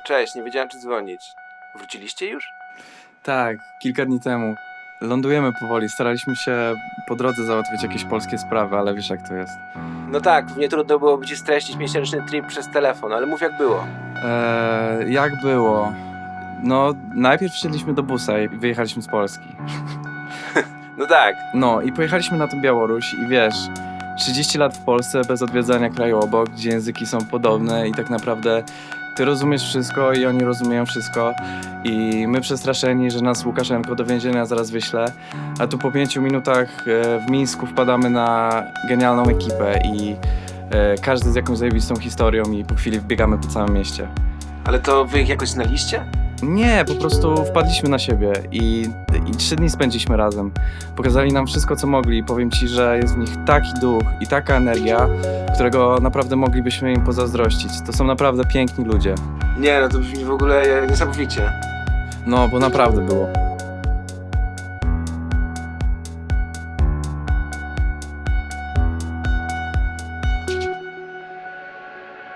Cześć, nie wiedziałem czy dzwonić. Wróciliście już? Tak, kilka dni temu. Lądujemy powoli, staraliśmy się po drodze załatwić jakieś polskie sprawy, ale wiesz jak to jest. No tak, nie trudno byłoby ci streścić miesięczny trip przez telefon, ale mów jak było. Jak było? No, najpierw wsiedliśmy do busa i wyjechaliśmy z Polski. No tak, No i pojechaliśmy na tą Białoruś i wiesz, 30 lat w Polsce bez odwiedzania kraju obok, gdzie języki są podobne i tak naprawdę ty rozumiesz wszystko i oni rozumieją wszystko i my przestraszeni, że nas Łukaszenko do więzienia zaraz wyśle, a tu po 5 minutach w Mińsku wpadamy na genialną ekipę i każdy z jakąś zajebistą historią i po chwili wbiegamy po całym mieście. ale to wy ich jakoś znaliście? Nie, po prostu wpadliśmy na siebie i 3 dni spędziliśmy razem. Pokazali nam wszystko, co mogli i powiem ci, że jest w nich taki duch i taka energia, którego naprawdę moglibyśmy im pozazdrościć. To są naprawdę piękni ludzie. Nie, no to brzmi w ogóle niesamowicie. No, bo naprawdę było.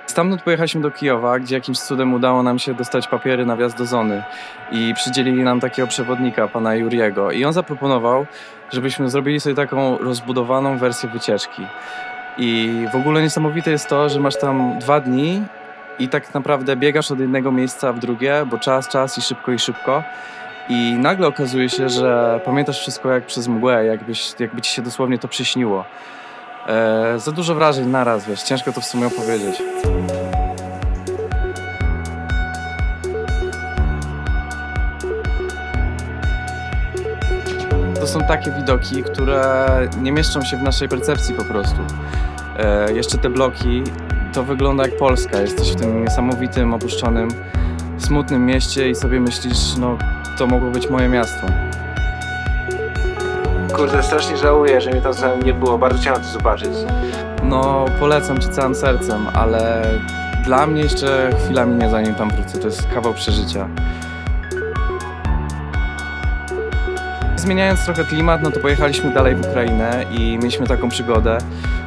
Stamtąd pojechaliśmy do Kijowa, gdzie jakimś cudem udało nam się dostać papiery na wjazd do zony i przydzielili nam takiego przewodnika, pana Juriego, i on zaproponował, żebyśmy zrobili sobie taką rozbudowaną wersję wycieczki. I w ogóle niesamowite jest to, że masz tam 2 dni i tak naprawdę biegasz od jednego miejsca w drugie, bo czas i szybko. I nagle okazuje się, że pamiętasz wszystko jak przez mgłę, jakby ci się dosłownie to przyśniło. Za dużo wrażeń naraz, wiesz, ciężko to w sumie opowiedzieć. To są takie widoki, które nie mieszczą się w naszej percepcji po prostu. Jeszcze te bloki, to wygląda jak Polska. Jesteś w tym niesamowitym, opuszczonym, smutnym mieście i sobie myślisz, no to mogło być moje miasto. Kurde, strasznie żałuję, że mnie tam samym nie było, bardzo chciałem to zobaczyć. No, polecam ci całym sercem, ale dla mnie jeszcze chwila minie, zanim tam wrócę. To jest kawał przeżycia. Zmieniając trochę klimat, no to pojechaliśmy dalej w Ukrainę i mieliśmy taką przygodę,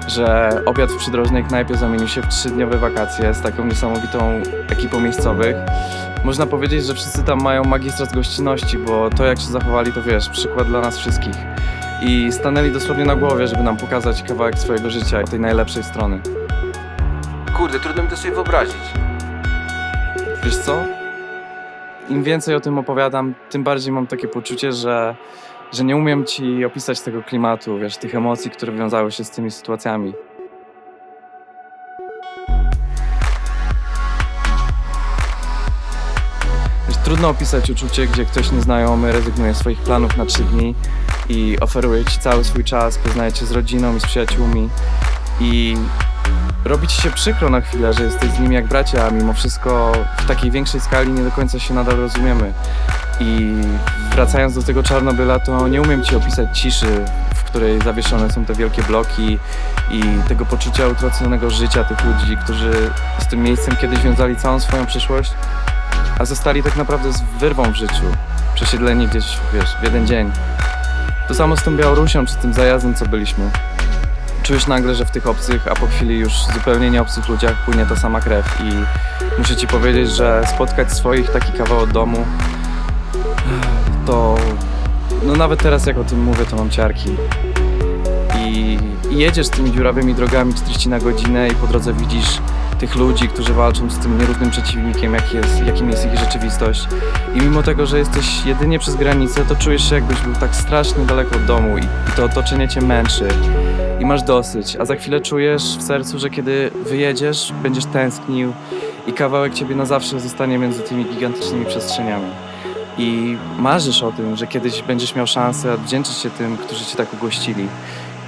że obiad w przydrożnej knajpie zamienił się w 3-dniowe wakacje z taką niesamowitą ekipą miejscowych. Można powiedzieć, że wszyscy tam mają magistrat z gościnności, bo to jak się zachowali, to wiesz, przykład dla nas wszystkich. I stanęli dosłownie na głowie, żeby nam pokazać kawałek swojego życia, tej najlepszej strony. Kurde, trudno mi to sobie wyobrazić. Wiesz co? Im więcej o tym opowiadam, tym bardziej mam takie poczucie, że nie umiem ci opisać tego klimatu, wiesz, tych emocji, które wiązały się z tymi sytuacjami. Wiesz, trudno opisać uczucie, gdzie ktoś nieznajomy rezygnuje z swoich planów na 3 dni i oferuje ci cały swój czas, poznaje cię z rodziną i z przyjaciółmi i robi ci się przykro na chwilę, że jesteś z nimi jak bracia, a mimo wszystko w takiej większej skali nie do końca się nadal rozumiemy. I wracając do tego Czarnobyla, to nie umiem ci opisać ciszy, w której zawieszone są te wielkie bloki i tego poczucia utraconego życia tych ludzi, którzy z tym miejscem kiedyś wiązali całą swoją przyszłość, a zostali tak naprawdę z wyrwą w życiu, przesiedleni gdzieś, wiesz, w jeden dzień. To samo z tą Białorusią, czy tym zajazdem, co byliśmy. Czujesz nagle, że w tych obcych, a po chwili już zupełnie nie obcych ludziach płynie ta sama krew i muszę ci powiedzieć, że spotkać swoich taki kawał od domu, to no nawet teraz jak o tym mówię, to mam ciarki. I jedziesz tymi dziurawymi drogami 40 na godzinę i po drodze widzisz tych ludzi, którzy walczą z tym nierównym przeciwnikiem, jakim jest ich rzeczywistość. I mimo tego, że jesteś jedynie przez granicę, to czujesz się jakbyś był tak strasznie daleko od domu i to otoczenie cię męczy. I masz dosyć, a za chwilę czujesz w sercu, że kiedy wyjedziesz, będziesz tęsknił i kawałek ciebie na zawsze zostanie między tymi gigantycznymi przestrzeniami. I marzysz o tym, że kiedyś będziesz miał szansę odwdzięczyć się tym, którzy cię tak ugościli.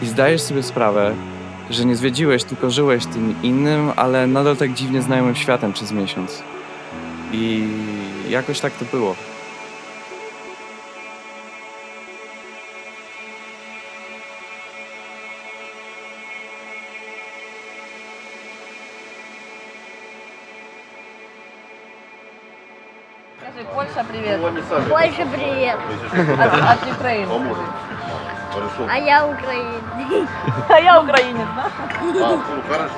I zdajesz sobie sprawę, że nie zwiedziłeś, tylko żyłeś tym innym, ale nadal tak dziwnie znajomym światem przez miesiąc. I jakoś tak to było. Скажи, Польша, привет. Польша, привет. От Украины. А я украинец. А я украинец, да? А, ну, хорошо.